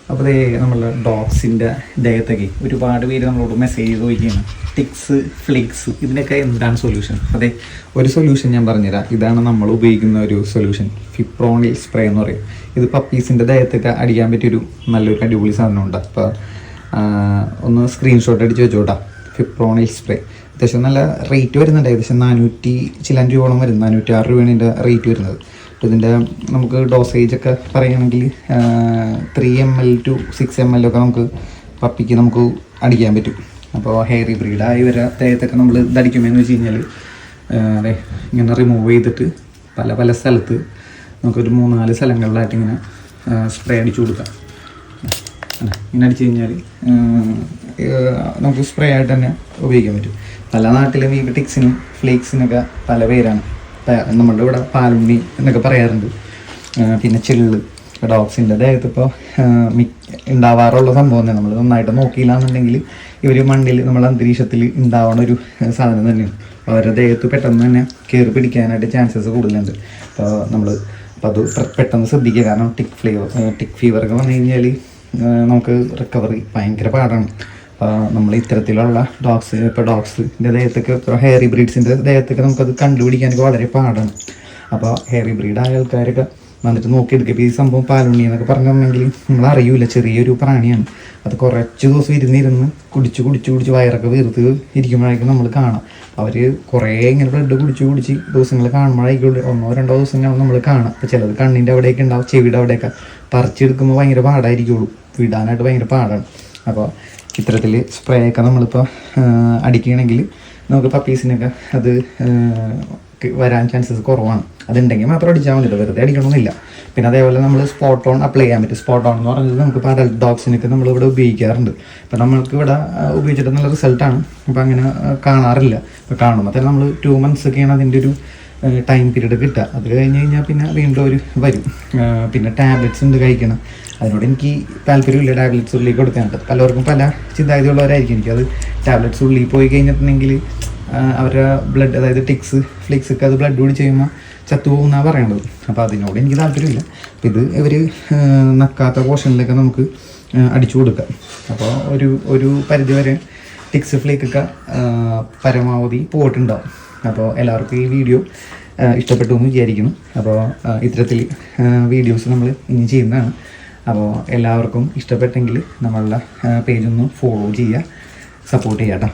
അപ്പോൾ അതേ നമ്മളുടെ ഡോഗ്സിൻ്റെ ദേഹത്തൊക്കെ ഒരുപാട് പേര് നമ്മളോട് മെസ്സേജ് ചോദിക്കുകയാണ്, ടിക്സ്, ഫ്ലിക്സ്, ഇതിനൊക്കെ എന്താണ് സൊല്യൂഷൻ? അതെ, ഒരു സൊല്യൂഷൻ ഞാൻ പറഞ്ഞുതരാം. ഇതാണ് നമ്മൾ ഉപയോഗിക്കുന്ന ഒരു സൊല്യൂഷൻ, ഫിപ്രോണിൽ സ്പ്രേ എന്ന് പറയും. ഇത് പപ്പീസിൻ്റെ ദേഹത്തൊക്കെ അടിക്കാൻ പറ്റിയൊരു നല്ലൊരു അടിപൊളി സാധനമുണ്ട്. അപ്പോൾ ഒന്ന് സ്ക്രീൻഷോട്ട് അടിച്ച് വെച്ചോട്ടാ. ഫിപ്രോണിൽ സ്പ്രേ അത്യാവശ്യം നല്ല റേറ്റ് വരുന്നുണ്ട്, ഏകദേശം 400 ചില്ലാൻ രൂപയോളം വരും. 406 രൂപയാണ് ഇതിൻ്റെ റേറ്റ് വരുന്നത്. അപ്പോൾ ഇതിൻ്റെ നമുക്ക് ഡോസേജൊക്കെ പറയുകയാണെങ്കിൽ 3 ml to 6 ml ഒക്കെ നമുക്ക് പപ്പിക്ക് നമുക്ക് അടിക്കാൻ പറ്റും. അപ്പോൾ ഹെയറി ബ്രീഡായി വരെ ദേഹത്തൊക്കെ നമ്മൾ ഇതടിക്കുമെന്ന് വെച്ച് കഴിഞ്ഞാൽ അതെ ഇങ്ങനെ റിമൂവ് ചെയ്തിട്ട് പല പല സ്ഥലത്ത് നമുക്കൊരു 3-4 സ്ഥലങ്ങളിലായിട്ട് ഇങ്ങനെ സ്പ്രേ അടിച്ചു കൊടുക്കാം. ഇങ്ങനെ അടിച്ചു കഴിഞ്ഞാൽ നമുക്ക് സ്പ്രേ ആയിട്ട് തന്നെ ഉപയോഗിക്കാൻ പറ്റും. പല നാട്ടിലും ഈ ടിക്സിനും ഫ്ലേക്സിനൊക്കെ പല പേരാണ്. നമ്മളുടെ ഇവിടെ പാലുണ്ണി എന്നൊക്കെ പറയാറുണ്ട്. പിന്നെ ചില്ല്, ഡോഗ്സിൻ്റെ ദേഹത്ത് ഇപ്പോൾ ഉണ്ടാവാറുള്ള സംഭവം തന്നെ. നമ്മൾ നന്നായിട്ട് നോക്കിയില്ല എന്നുണ്ടെങ്കിൽ ഇവർ മണ്ണിൽ നമ്മൾ അന്തരീക്ഷത്തിൽ ഉണ്ടാവുന്ന ഒരു സാധനം തന്നെയാണ്. അവരുടെ ദേഹത്ത് പെട്ടെന്ന് തന്നെ കയറി പിടിക്കാനായിട്ട് ചാൻസസ് കൂടുതലുണ്ട്. അപ്പോൾ അത് പെട്ടെന്ന് ശ്രദ്ധിക്കുക. കാരണം ടിക് ഫീവറൊക്കെ വന്നു കഴിഞ്ഞാൽ നമുക്ക് റിക്കവറി ഭയങ്കര പാടാണ്. നമ്മൾ ഇത്തരത്തിലുള്ള ഡോഗ്സിൻ്റെ ദേഹത്തൊക്കെ ഇപ്പോൾ ഹെയറി ബ്രീഡ്സിൻ്റെ ദേഹത്തൊക്കെ നമുക്കത് കണ്ടുപിടിക്കാനൊക്കെ വളരെ പാടാണ്. അപ്പോൾ ഹെയറി ബ്രീഡായ ആൾക്കാരൊക്കെ വന്നിട്ട് നോക്കിയെടുക്കുക. ഇപ്പോൾ ഈ സംഭവം പാലുണ്ണി എന്നൊക്കെ പറഞ്ഞിട്ടുണ്ടെങ്കിൽ നമ്മൾ അറിയൂല, ചെറിയൊരു പ്രാണിയാണ്. അത് കുറച്ച് ദിവസം ഇരുന്ന് കുടിച്ച് വയറൊക്കെ വീർത്ത് ഇരിക്കുമ്പോഴേക്കും നമ്മൾ കാണാം. അവർ കുറേ ഇങ്ങനെ ബ്ലഡ് കുടിച്ച് ദിവസങ്ങൾ കാണുമ്പോഴേക്കും 1-2 ദിവസങ്ങൾ നമ്മൾ കാണാം. അപ്പോൾ ചിലത് കണ്ണിൻ്റെ അവിടെയൊക്കെ ഉണ്ടാവും, ചെവിയുടെ അവിടെയൊക്കെ പറിച്ചെടുക്കുമ്പോൾ ഭയങ്കര പാടായിരിക്കുള്ളൂ, വിടാനായിട്ട് ഭയങ്കര പാടാണ്. അപ്പോൾ ഇത്തരത്തിൽ സ്പ്രേ ഒക്കെ നമ്മളിപ്പോൾ അടിക്കുകയാണെങ്കിൽ നമുക്ക് പപ്പീസിനൊക്കെ അത് വരാൻ ചാൻസസ് കുറവാണ്. അതുണ്ടെങ്കിൽ മാത്രം അടിച്ചാൽ മതി, വെറുതെ അടിക്കണമെന്നില്ല. പിന്നെ അതേപോലെ നമ്മൾ സ്പോട്ട് ഓൺ അപ്ലൈ ചെയ്യാൻ പറ്റും. സ്പോട്ട് ഓൺ എന്ന് പറഞ്ഞത് നമുക്ക് ഇപ്പോൾ അഡൽട്ട് ഡോഗ്സിനൊക്കെ നമ്മളിവിടെ ഉപയോഗിക്കാറുണ്ട്. അപ്പോൾ നമ്മൾക്ക് ഇവിടെ ഉപയോഗിച്ചിട്ട് നല്ല റിസൾട്ടാണ്. അപ്പോൾ അങ്ങനെ കാണാറില്ല. അപ്പോൾ കാണുമ്പോൾ തന്നെ നമ്മൾ 2 months ഒക്കെയാണ് അതിൻ്റെ ഒരു ടൈം പീരീഡ് കിട്ടുക. അത് കഴിഞ്ഞ് കഴിഞ്ഞാൽ പിന്നെ വീണ്ടും ഒരു വരും. പിന്നെ ടാബ്ലറ്റ്സ് ഉണ്ട് കഴിക്കണം. അതിനോട് എനിക്ക് താല്പര്യമില്ല, ടാബ്ലറ്റ്സ് ഉള്ളിൽ കൊടുക്കാനായിട്ട്. പലർക്കും പല ചിന്താഗതിയുള്ളവരായിരിക്കും. എനിക്കത് ടാബ്ലറ്റ്സ് ഉള്ളിൽ പോയി കഴിഞ്ഞിട്ടുണ്ടെങ്കിൽ അവരുടെ ബ്ലഡ്, അതായത് ടിക്സ് ഫ്ലിക്സ് ഒക്കെ അത് ബ്ലഡ് കൂടി ചെയ്യുമ്പോൾ ചത്തുപോകുന്നാണ് പറയേണ്ടത്. അപ്പോൾ അതിനോട് എനിക്ക് താല്പര്യമില്ല. അപ്പോൾ ഇത് ഇവർ നക്കാത്ത പോർഷനിലൊക്കെ നമുക്ക് അടിച്ചു കൊടുക്കാം. അപ്പോൾ ഒരു പരിധിവരെ ടിക്സ് ഫ്ലിക്കൊക്കെ പരമാവധി പോയിട്ടുണ്ടാവും. അപ്പോൾ എല്ലാവർക്കും ഈ വീഡിയോ ഇഷ്ടപ്പെട്ടു എന്ന് വിചാരിക്കുന്നു. അപ്പോൾ ഇത്തരത്തിൽ വീഡിയോസ് നമ്മൾ ഇനി ചെയ്യുന്നതാണ്. അപ്പോൾ എല്ലാവർക്കും ഇഷ്ടപ്പെട്ടെങ്കിൽ നമ്മളുടെ പേജൊന്ന് ഫോളോ ചെയ്യുക, സപ്പോർട്ട് ചെയ്യാം കേട്ടോ.